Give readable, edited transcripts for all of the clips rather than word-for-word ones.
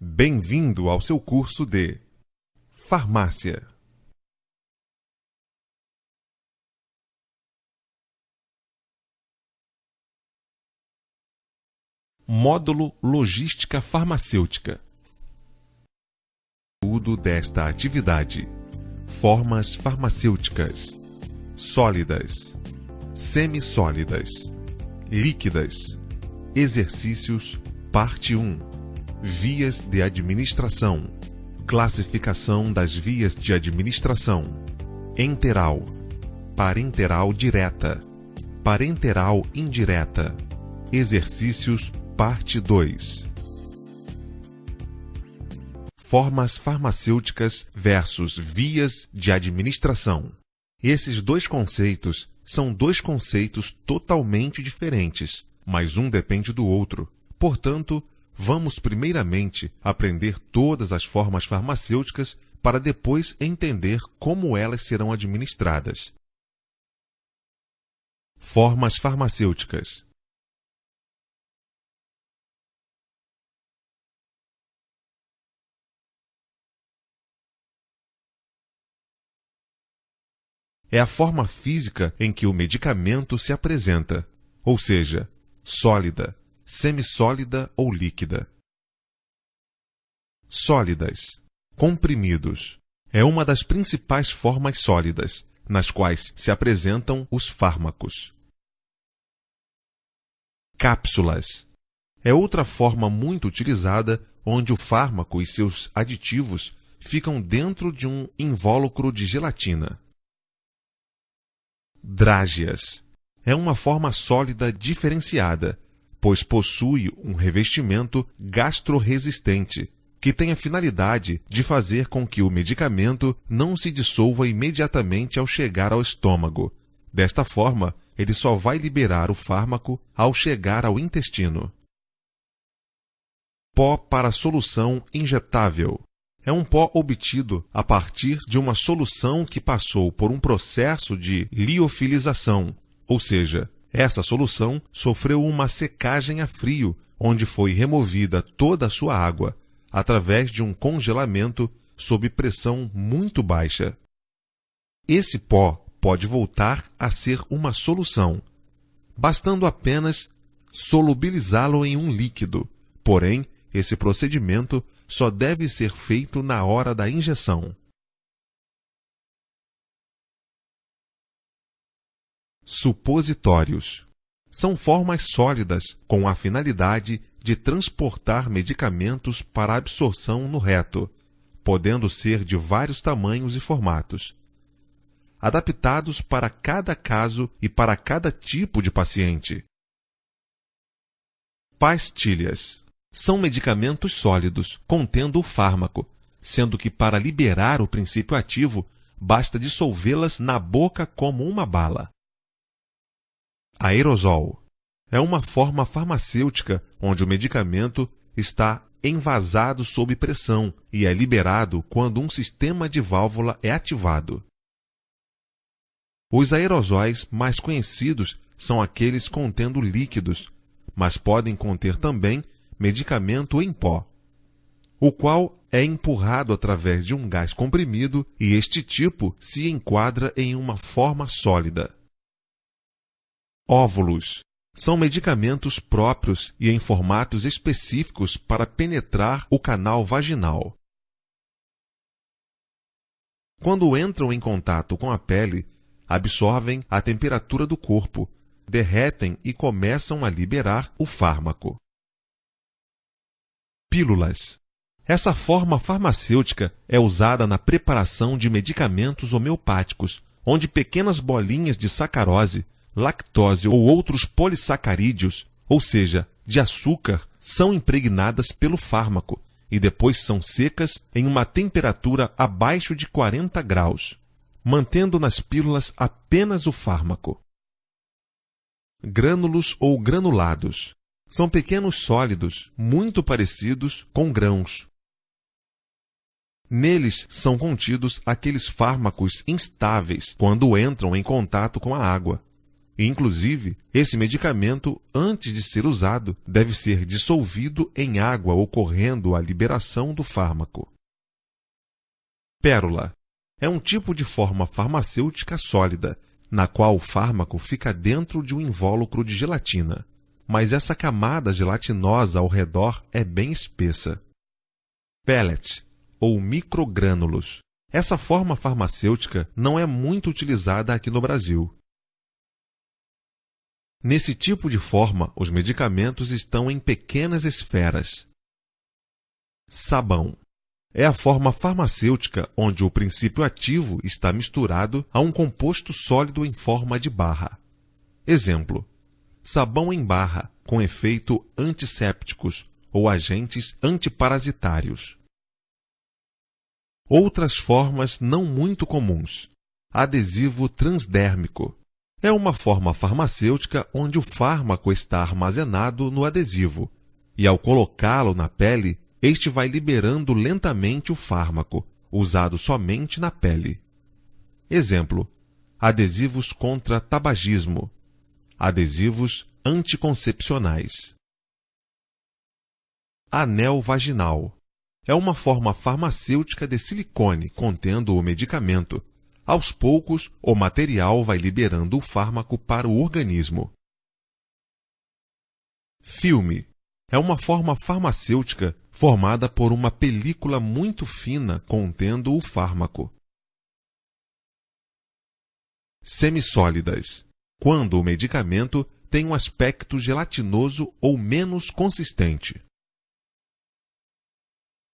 Bem-vindo ao seu curso de Farmácia. Módulo Logística Farmacêutica. Conteúdo desta atividade: formas farmacêuticas, sólidas, semissólidas, líquidas, exercícios, parte 1. Vias de administração. Classificação das vias de administração. Enteral, parenteral direta, parenteral indireta. Exercícios, parte 2. Formas farmacêuticas versus vias de administração. Esses dois conceitos são dois conceitos totalmente diferentes, mas um depende do outro. Portanto, vamos primeiramente aprender todas as formas farmacêuticas para depois entender como elas serão administradas. Formas farmacêuticas. É a forma física em que o medicamento se apresenta, ou seja, sólida, semissólida ou líquida. Sólidas, comprimidos. É uma das principais formas sólidas, nas quais se apresentam os fármacos. Cápsulas. É outra forma muito utilizada, onde o fármaco e seus aditivos ficam dentro de um invólucro de gelatina. Drágeas. É uma forma sólida diferenciada, pois possui um revestimento gastroresistente, que tem a finalidade de fazer com que o medicamento não se dissolva imediatamente ao chegar ao estômago. Desta forma, ele só vai liberar o fármaco ao chegar ao intestino. Pó para solução injetável. É um pó obtido a partir de uma solução que passou por um processo de liofilização, ou seja, essa solução sofreu uma secagem a frio, onde foi removida toda a sua água, através de um congelamento sob pressão muito baixa. Esse pó pode voltar a ser uma solução, bastando apenas solubilizá-lo em um líquido. Porém, esse procedimento só deve ser feito na hora da injeção. Supositórios. São formas sólidas com a finalidade de transportar medicamentos para absorção no reto, podendo ser de vários tamanhos e formatos, adaptados para cada caso e para cada tipo de paciente. Pastilhas. São medicamentos sólidos, contendo o fármaco, sendo que para liberar o princípio ativo, basta dissolvê-las na boca como uma bala. Aerosol. É uma forma farmacêutica onde o medicamento está envasado sob pressão e é liberado quando um sistema de válvula é ativado. Os aerosóis mais conhecidos são aqueles contendo líquidos, mas podem conter também medicamento em pó, o qual é empurrado através de um gás comprimido e este tipo se enquadra em uma forma sólida. Óvulos. São medicamentos próprios e em formatos específicos para penetrar o canal vaginal. Quando entram em contato com a pele, absorvem a temperatura do corpo, derretem e começam a liberar o fármaco. Pílulas. Essa forma farmacêutica é usada na preparação de medicamentos homeopáticos, onde pequenas bolinhas de sacarose, lactose ou outros polissacarídeos, ou seja, de açúcar, são impregnadas pelo fármaco e depois são secas em uma temperatura abaixo de 40 graus, mantendo nas pílulas apenas o fármaco. Grânulos ou granulados. São pequenos sólidos, muito parecidos com grãos. Neles são contidos aqueles fármacos instáveis quando entram em contato com a água. Inclusive, esse medicamento, antes de ser usado, deve ser dissolvido em água ocorrendo a liberação do fármaco. Pérola é um tipo de forma farmacêutica sólida, na qual o fármaco fica dentro de um invólucro de gelatina, mas essa camada gelatinosa ao redor é bem espessa. Pellet, ou microgrânulos. Essa forma farmacêutica não é muito utilizada aqui no Brasil. Nesse tipo de forma, os medicamentos estão em pequenas esferas. Sabão. É a forma farmacêutica onde o princípio ativo está misturado a um composto sólido em forma de barra. Exemplo: sabão em barra, com efeito antissépticos ou agentes antiparasitários. Outras formas não muito comuns. Adesivo transdérmico. É uma forma farmacêutica onde o fármaco está armazenado no adesivo, e ao colocá-lo na pele, este vai liberando lentamente o fármaco, usado somente na pele. Exemplo: adesivos contra tabagismo, adesivos anticoncepcionais. Anel vaginal. É uma forma farmacêutica de silicone contendo o medicamento. Aos poucos, o material vai liberando o fármaco para o organismo. Filme. É uma forma farmacêutica formada por uma película muito fina contendo o fármaco. Semissólidas. Quando o medicamento tem um aspecto gelatinoso ou menos consistente.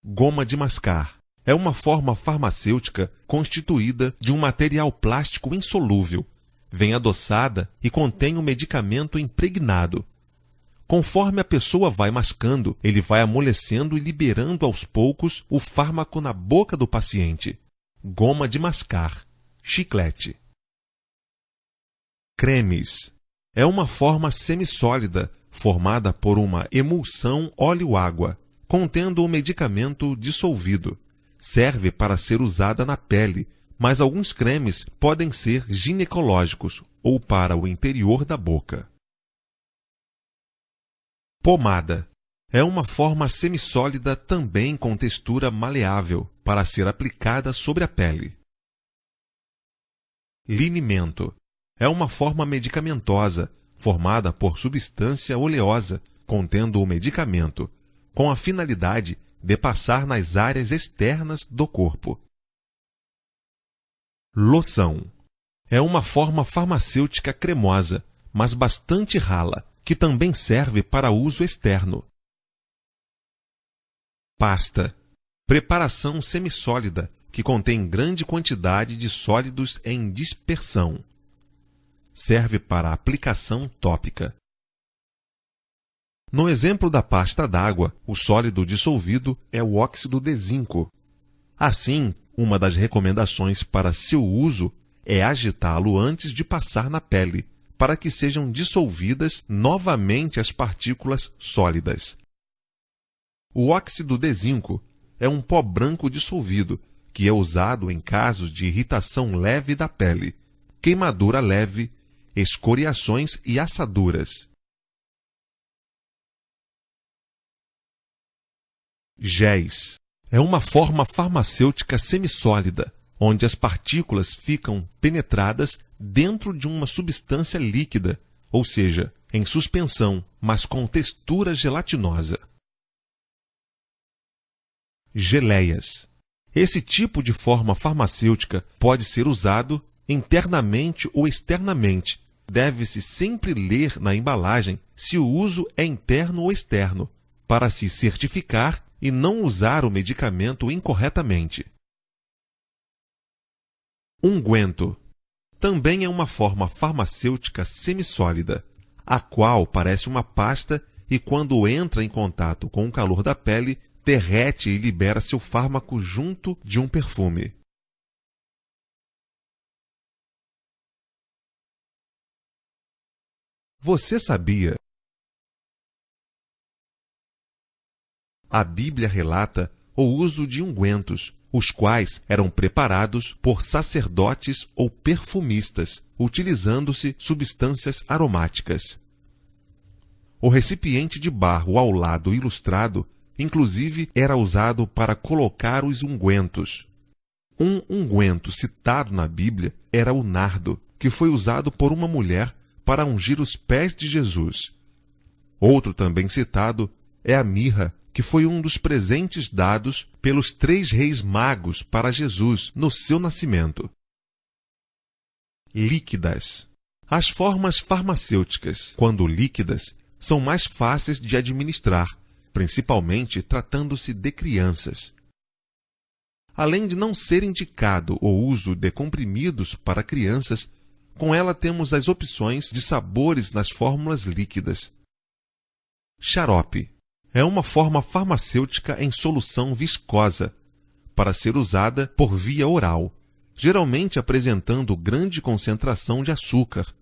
Goma de mascar. É uma forma farmacêutica constituída de um material plástico insolúvel. Vem adoçada e contém um medicamento impregnado. Conforme a pessoa vai mascando, ele vai amolecendo e liberando aos poucos o fármaco na boca do paciente. Goma de mascar. Chiclete. Cremes. É uma forma semissólida formada por uma emulsão óleo-água, contendo o medicamento dissolvido. Serve para ser usada na pele, mas alguns cremes podem ser ginecológicos ou para o interior da boca. Pomada. É uma forma semissólida também com textura maleável para ser aplicada sobre a pele. Linimento. É uma forma medicamentosa formada por substância oleosa contendo o medicamento, com a finalidade de passar nas áreas externas do corpo. Loção. É uma forma farmacêutica cremosa, mas bastante rala, que também serve para uso externo. Pasta. Preparação semissólida, que contém grande quantidade de sólidos em dispersão. Serve para aplicação tópica. No exemplo da pasta d'água, o sólido dissolvido é o óxido de zinco. Assim, uma das recomendações para seu uso é agitá-lo antes de passar na pele, para que sejam dissolvidas novamente as partículas sólidas. O óxido de zinco é um pó branco dissolvido, que é usado em casos de irritação leve da pele, queimadura leve, escoriações e assaduras. Géis. É uma forma farmacêutica semissólida, onde as partículas ficam penetradas dentro de uma substância líquida, ou seja, em suspensão, mas com textura gelatinosa. Geleias. Esse tipo de forma farmacêutica pode ser usado internamente ou externamente. Deve-se sempre ler na embalagem se o uso é interno ou externo, para se certificar e não usar o medicamento incorretamente. Unguento. Também é uma forma farmacêutica semissólida, a qual parece uma pasta e quando entra em contato com o calor da pele, derrete e libera seu fármaco junto de um perfume. Você sabia? A Bíblia relata o uso de ungüentos, os quais eram preparados por sacerdotes ou perfumistas, utilizando-se substâncias aromáticas. O recipiente de barro ao lado ilustrado, inclusive, era usado para colocar os ungüentos. Um unguento citado na Bíblia era o nardo, que foi usado por uma mulher para ungir os pés de Jesus. Outro também citado é a mirra, que foi um dos presentes dados pelos 3 reis magos para Jesus no seu nascimento. Líquidas. As formas farmacêuticas, quando líquidas, são mais fáceis de administrar, principalmente tratando-se de crianças. Além de não ser indicado o uso de comprimidos para crianças, com ela temos as opções de sabores nas fórmulas líquidas. Xarope. É uma forma farmacêutica em solução viscosa, para ser usada por via oral, geralmente apresentando grande concentração de açúcar.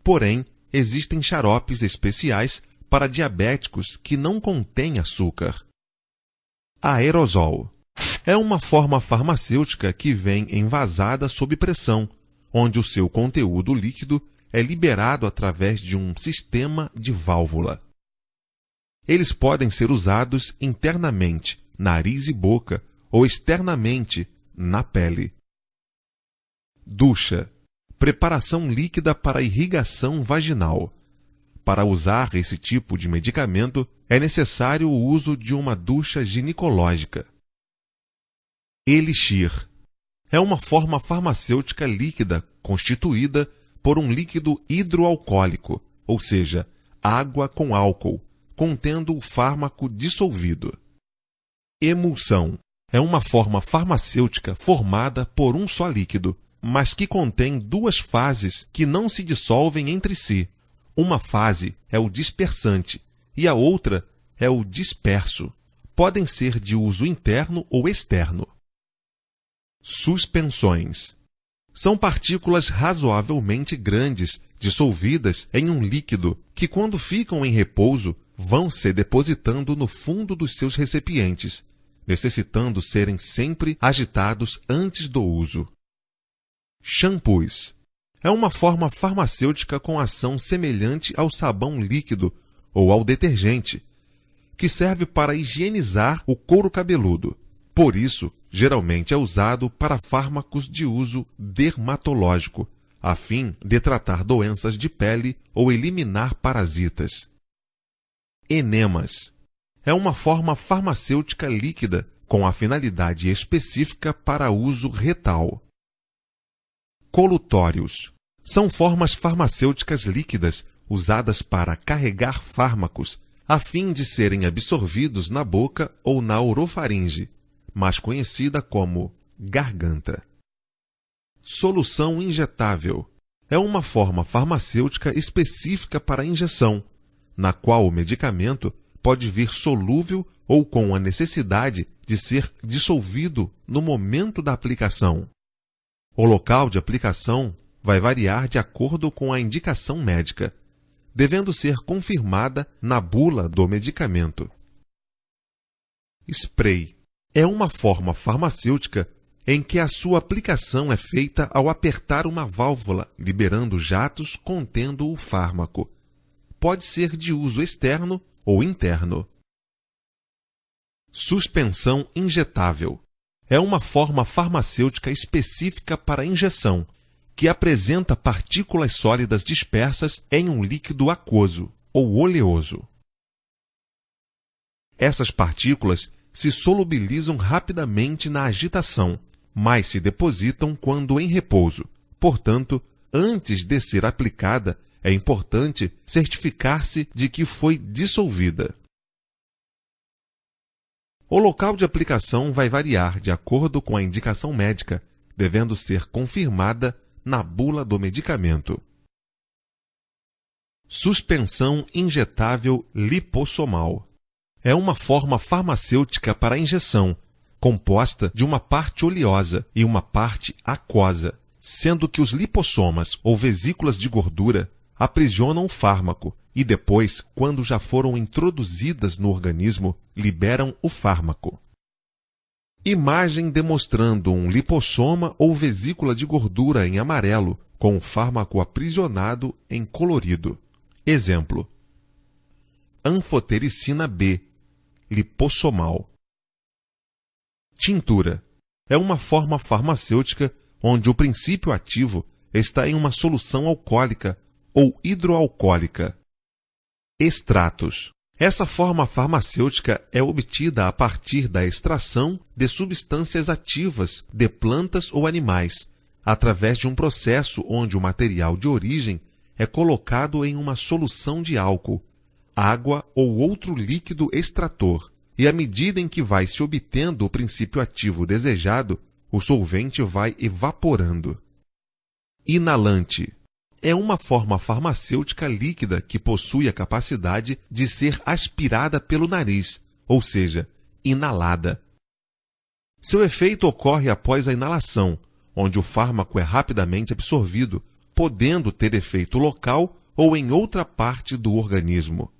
Porém, existem xaropes especiais para diabéticos que não contêm açúcar. Aerosol. É uma forma farmacêutica que vem envasada sob pressão, onde o seu conteúdo líquido é liberado através de um sistema de válvula. Eles podem ser usados internamente, nariz e boca, ou externamente, na pele. Ducha. Preparação líquida para irrigação vaginal. Para usar esse tipo de medicamento, é necessário o uso de uma ducha ginecológica. Elixir. É uma forma farmacêutica líquida constituída por um líquido hidroalcoólico, ou seja, água com álcool, contendo o fármaco dissolvido. Emulsão. É uma forma farmacêutica formada por um só líquido, mas que contém 2 fases que não se dissolvem entre si. Uma fase é o dispersante e a outra é o disperso. Podem ser de uso interno ou externo. Suspensões. São partículas razoavelmente grandes, dissolvidas em um líquido, que quando ficam em repouso, vão se depositando no fundo dos seus recipientes, necessitando serem sempre agitados antes do uso. Shampoos. É uma forma farmacêutica com ação semelhante ao sabão líquido ou ao detergente, que serve para higienizar o couro cabeludo. Por isso, geralmente é usado para fármacos de uso dermatológico, a fim de tratar doenças de pele ou eliminar parasitas. Enemas. É uma forma farmacêutica líquida com a finalidade específica para uso retal. Colutórios. São formas farmacêuticas líquidas usadas para carregar fármacos a fim de serem absorvidos na boca ou na orofaringe, mais conhecida como garganta. Solução injetável. É uma forma farmacêutica específica para injeção, na qual o medicamento pode vir solúvel ou com a necessidade de ser dissolvido no momento da aplicação. O local de aplicação vai variar de acordo com a indicação médica, devendo ser confirmada na bula do medicamento. Spray. É uma forma farmacêutica em que a sua aplicação é feita ao apertar uma válvula, liberando jatos contendo o fármaco. Pode ser de uso externo ou interno. Suspensão injetável. É uma forma farmacêutica específica para injeção, que apresenta partículas sólidas dispersas em um líquido aquoso ou oleoso. Essas partículas se solubilizam rapidamente na agitação, mas se depositam quando em repouso. Portanto, antes de ser aplicada, é importante certificar-se de que foi dissolvida. O local de aplicação vai variar de acordo com a indicação médica, devendo ser confirmada na bula do medicamento. Suspensão injetável lipossomal. É uma forma farmacêutica para injeção, composta de uma parte oleosa e uma parte aquosa, sendo que os lipossomas ou vesículas de gordura aprisionam o fármaco e depois, quando já foram introduzidas no organismo, liberam o fármaco. Imagem demonstrando um lipossoma ou vesícula de gordura em amarelo, com o fármaco aprisionado em colorido. Exemplo: anfotericina B, lipossomal. Tintura é uma forma farmacêutica onde o princípio ativo está em uma solução alcoólica ou hidroalcoólica. Extratos. Essa forma farmacêutica é obtida a partir da extração de substâncias ativas de plantas ou animais, através de um processo onde o material de origem é colocado em uma solução de álcool, água ou outro líquido extrator, e à medida em que vai se obtendo o princípio ativo desejado, o solvente vai evaporando. Inalante. É uma forma farmacêutica líquida que possui a capacidade de ser aspirada pelo nariz, ou seja, inalada. Seu efeito ocorre após a inalação, onde o fármaco é rapidamente absorvido, podendo ter efeito local ou em outra parte do organismo.